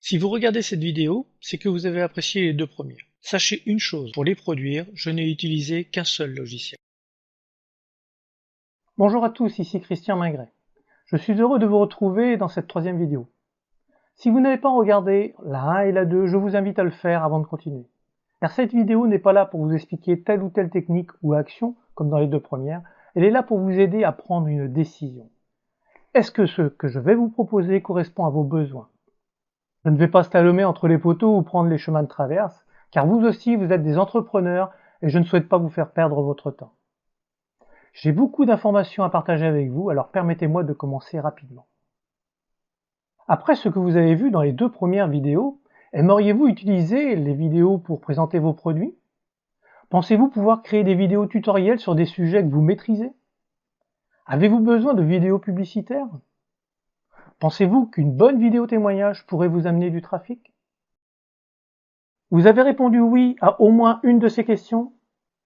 Si vous regardez cette vidéo, c'est que vous avez apprécié les deux premières. Sachez une chose, pour les produire, je n'ai utilisé qu'un seul logiciel. Bonjour à tous, ici Christian Mingret. Je suis heureux de vous retrouver dans cette troisième vidéo. Si vous n'avez pas regardé la 1 et la 2, je vous invite à le faire avant de continuer. Car cette vidéo n'est pas là pour vous expliquer telle ou telle technique ou action, comme dans les deux premières, elle est là pour vous aider à prendre une décision. Est-ce que ce que je vais vous proposer correspond à vos besoins? Je ne vais pas slalomer entre les poteaux ou prendre les chemins de traverse, car vous aussi vous êtes des entrepreneurs et je ne souhaite pas vous faire perdre votre temps. J'ai beaucoup d'informations à partager avec vous, alors permettez-moi de commencer rapidement. Après ce que vous avez vu dans les deux premières vidéos, aimeriez-vous utiliser les vidéos pour présenter vos produits? Pensez-vous pouvoir créer des vidéos tutoriels sur des sujets que vous maîtrisez? Avez-vous besoin de vidéos publicitaires? Pensez-vous qu'une bonne vidéo témoignage pourrait vous amener du trafic? Vous avez répondu oui à au moins une de ces questions?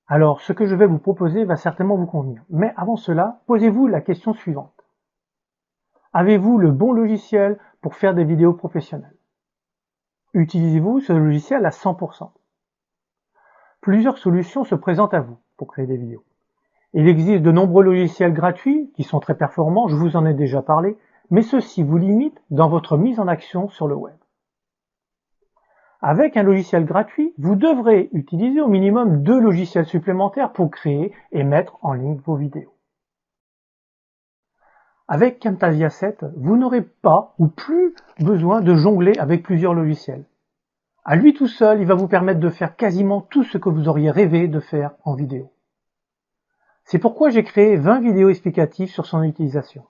Alors, ce que je vais vous proposer va certainement vous convenir. Mais avant cela, posez-vous la question suivante. Avez-vous le bon logiciel pour faire des vidéos professionnelles? Utilisez-vous ce logiciel à 100%? Plusieurs solutions se présentent à vous pour créer des vidéos. Il existe de nombreux logiciels gratuits qui sont très performants, je vous en ai déjà parlé, mais ceux-ci vous limitent dans votre mise en action sur le web. Avec un logiciel gratuit, vous devrez utiliser au minimum 2 logiciels supplémentaires pour créer et mettre en ligne vos vidéos. Avec Camtasia 7, vous n'aurez pas ou plus besoin de jongler avec plusieurs logiciels. À lui tout seul, il va vous permettre de faire quasiment tout ce que vous auriez rêvé de faire en vidéo. C'est pourquoi j'ai créé 20 vidéos explicatives sur son utilisation.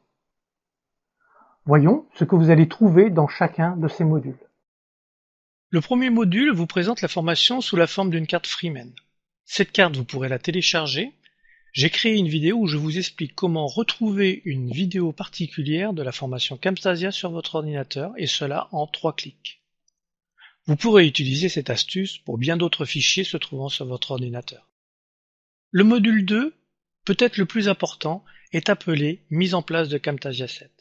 Voyons ce que vous allez trouver dans chacun de ces modules. Le premier module vous présente la formation sous la forme d'une carte Freeman. Cette carte, vous pourrez la télécharger. J'ai créé une vidéo où je vous explique comment retrouver une vidéo particulière de la formation Camtasia sur votre ordinateur, et cela en 3 clics. Vous pourrez utiliser cette astuce pour bien d'autres fichiers se trouvant sur votre ordinateur. Le module 2, peut-être le plus important, est appelé Mise en place de Camtasia 7.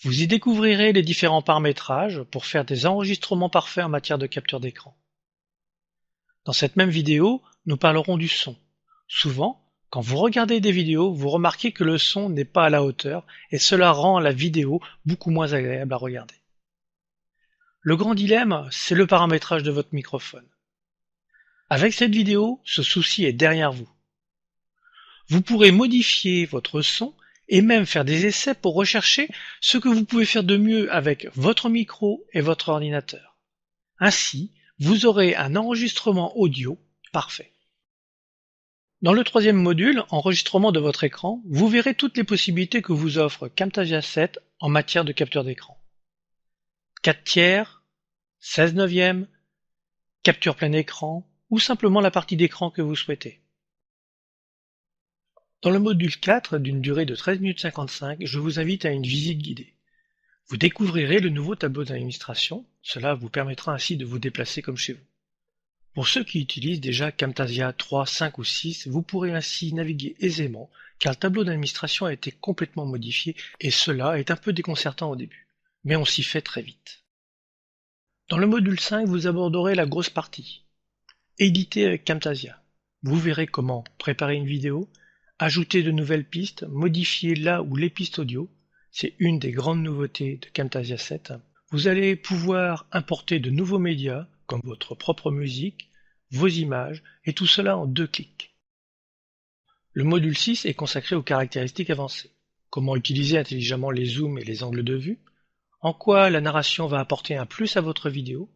Vous y découvrirez les différents paramétrages pour faire des enregistrements parfaits en matière de capture d'écran. Dans cette même vidéo, nous parlerons du son. Souvent, quand vous regardez des vidéos, vous remarquez que le son n'est pas à la hauteur et cela rend la vidéo beaucoup moins agréable à regarder. Le grand dilemme, c'est le paramétrage de votre microphone. Avec cette vidéo, ce souci est derrière vous. Vous pourrez modifier votre son et même faire des essais pour rechercher ce que vous pouvez faire de mieux avec votre micro et votre ordinateur. Ainsi, vous aurez un enregistrement audio parfait. Dans le troisième module, enregistrement de votre écran, vous verrez toutes les possibilités que vous offre Camtasia 7 en matière de capture d'écran. 4 tiers, 16 neuvièmes, capture plein écran ou simplement la partie d'écran que vous souhaitez. Dans le module 4, d'une durée de 13 minutes 55, je vous invite à une visite guidée. Vous découvrirez le nouveau tableau d'administration, cela vous permettra ainsi de vous déplacer comme chez vous. Pour ceux qui utilisent déjà Camtasia 3, 5 ou 6, vous pourrez ainsi naviguer aisément car le tableau d'administration a été complètement modifié et cela est un peu déconcertant au début, mais on s'y fait très vite. Dans le module 5, vous aborderez la grosse partie. Éditer avec Camtasia. Vous verrez comment préparer une vidéo, ajouter de nouvelles pistes, modifier la ou les pistes audio, c'est une des grandes nouveautés de Camtasia 7. Vous allez pouvoir importer de nouveaux médias, comme votre propre musique, vos images, et tout cela en 2 clics. Le module 6 est consacré aux caractéristiques avancées. Comment utiliser intelligemment les zooms et les angles de vue, en quoi la narration va apporter un plus à votre vidéo,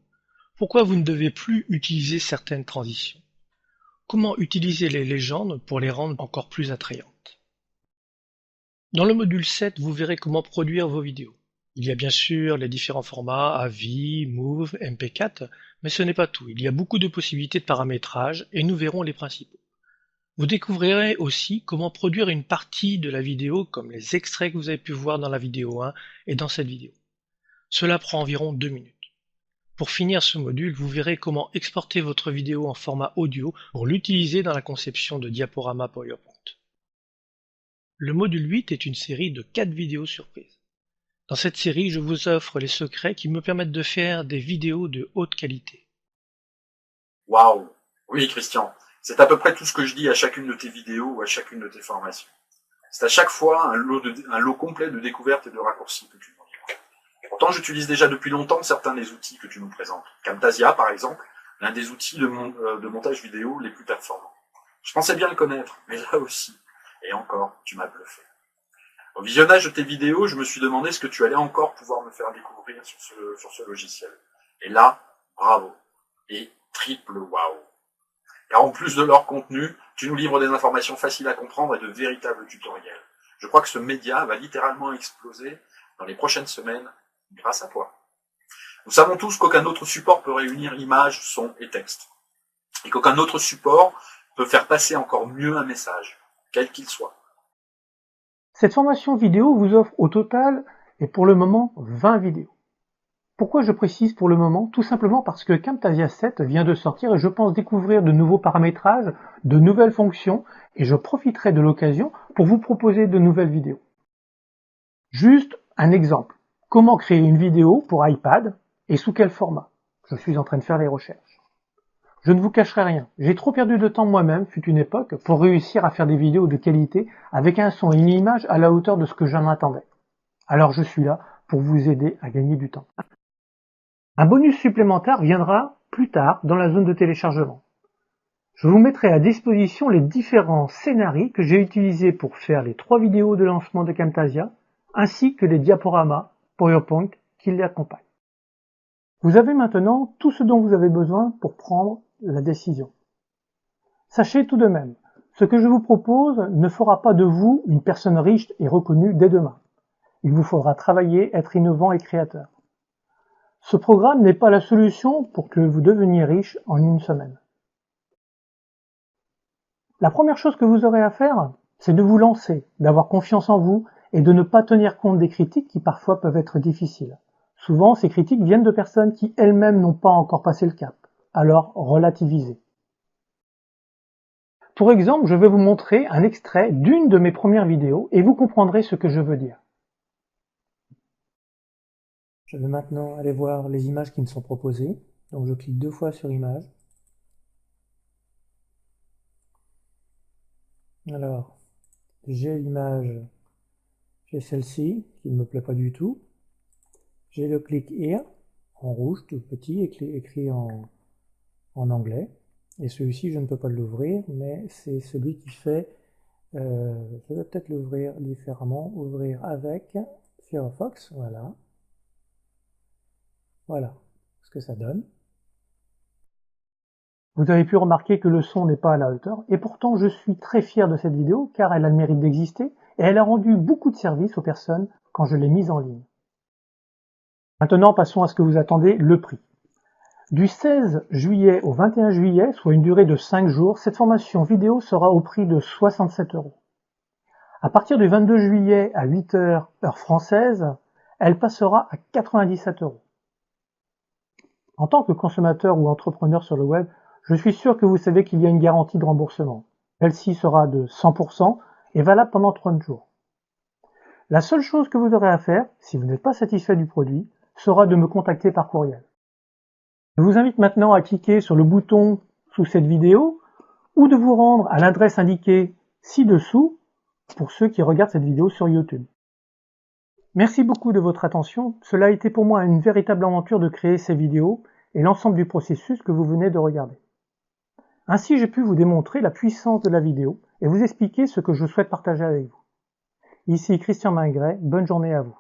pourquoi vous ne devez plus utiliser certaines transitions. Comment utiliser les légendes pour les rendre encore plus attrayantes. Dans le module 7, vous verrez comment produire vos vidéos. Il y a bien sûr les différents formats AVI, MOV, MP4, mais ce n'est pas tout. Il y a beaucoup de possibilités de paramétrage et nous verrons les principaux. Vous découvrirez aussi comment produire une partie de la vidéo comme les extraits que vous avez pu voir dans la vidéo 1 et dans cette vidéo. Cela prend environ 2 minutes. Pour finir ce module, vous verrez comment exporter votre vidéo en format audio pour l'utiliser dans la conception de diaporamas PowerPoint. Le module 8 est une série de 4 vidéos surprises. Dans cette série, je vous offre les secrets qui me permettent de faire des vidéos de haute qualité. Waouh! Oui, Christian, c'est à peu près tout ce que je dis à chacune de tes vidéos ou à chacune de tes formations. C'est à chaque fois un lot complet de découvertes et de raccourcis que tu nous livres. Pourtant, j'utilise déjà depuis longtemps certains des outils que tu nous présentes. Camtasia, par exemple, l'un des outils de montage vidéo les plus performants. Je pensais bien le connaître, mais là aussi, et encore, tu m'as bluffé. Au visionnage de tes vidéos, je me suis demandé ce que tu allais encore pouvoir me faire découvrir sur ce logiciel. Et là, bravo. Et triple waouh. Car en plus de leur contenu, tu nous livres des informations faciles à comprendre et de véritables tutoriels. Je crois que ce média va littéralement exploser dans les prochaines semaines grâce à toi. Nous savons tous qu'aucun autre support peut réunir images, sons et textes. Et qu'aucun autre support peut faire passer encore mieux un message, quel qu'il soit. Cette formation vidéo vous offre au total, et pour le moment, 20 vidéos. Pourquoi je précise pour le moment? Tout simplement parce que Camtasia 7 vient de sortir et je pense découvrir de nouveaux paramétrages, de nouvelles fonctions, et je profiterai de l'occasion pour vous proposer de nouvelles vidéos. Juste un exemple. Comment créer une vidéo pour iPad et sous quel format? Je suis en train de faire les recherches. Je ne vous cacherai rien, j'ai trop perdu de temps moi-même, fut une époque, pour réussir à faire des vidéos de qualité avec un son et une image à la hauteur de ce que j'en attendais. Alors je suis là pour vous aider à gagner du temps. Un bonus supplémentaire viendra plus tard dans la zone de téléchargement. Je vous mettrai à disposition les différents scénarios que j'ai utilisés pour faire les 3 vidéos de lancement de Camtasia, ainsi que les diaporamas PowerPoint qui les accompagnent. Vous avez maintenant tout ce dont vous avez besoin pour prendre la décision. Sachez tout de même, ce que je vous propose ne fera pas de vous une personne riche et reconnue dès demain. Il vous faudra travailler, être innovant et créateur. Ce programme n'est pas la solution pour que vous deveniez riche en une semaine. La première chose que vous aurez à faire, c'est de vous lancer, d'avoir confiance en vous et de ne pas tenir compte des critiques qui parfois peuvent être difficiles. Souvent, ces critiques viennent de personnes qui elles-mêmes n'ont pas encore passé le cap. Alors, relativisez. Pour exemple, je vais vous montrer un extrait d'une de mes premières vidéos et vous comprendrez ce que je veux dire. Je vais maintenant aller voir les images qui me sont proposées. Donc je clique 2 fois sur Images. Alors, j'ai l'image, j'ai celle-ci qui ne me plaît pas du tout. J'ai le click here, en rouge tout petit, écrit en anglais. Et celui-ci, je ne peux pas l'ouvrir, mais c'est celui qui fait, je vais peut-être l'ouvrir différemment, ouvrir avec Firefox, voilà. Voilà ce que ça donne. Vous avez pu remarquer que le son n'est pas à la hauteur, et pourtant je suis très fier de cette vidéo car elle a le mérite d'exister, et elle a rendu beaucoup de services aux personnes quand je l'ai mise en ligne. Maintenant passons à ce que vous attendez, le prix. Du 16 juillet au 21 juillet, soit une durée de 5 jours, cette formation vidéo sera au prix de 67 €. À partir du 22 juillet à 8 h heure française, elle passera à 97 €. En tant que consommateur ou entrepreneur sur le web, je suis sûr que vous savez qu'il y a une garantie de remboursement. Celle-ci sera de 100% et valable pendant 30 jours. La seule chose que vous aurez à faire, si vous n'êtes pas satisfait du produit, sera de me contacter par courriel. Je vous invite maintenant à cliquer sur le bouton sous cette vidéo ou de vous rendre à l'adresse indiquée ci-dessous pour ceux qui regardent cette vidéo sur YouTube. Merci beaucoup de votre attention, cela a été pour moi une véritable aventure de créer ces vidéos et l'ensemble du processus que vous venez de regarder. Ainsi j'ai pu vous démontrer la puissance de la vidéo et vous expliquer ce que je souhaite partager avec vous. Ici Christian Maigret, bonne journée à vous.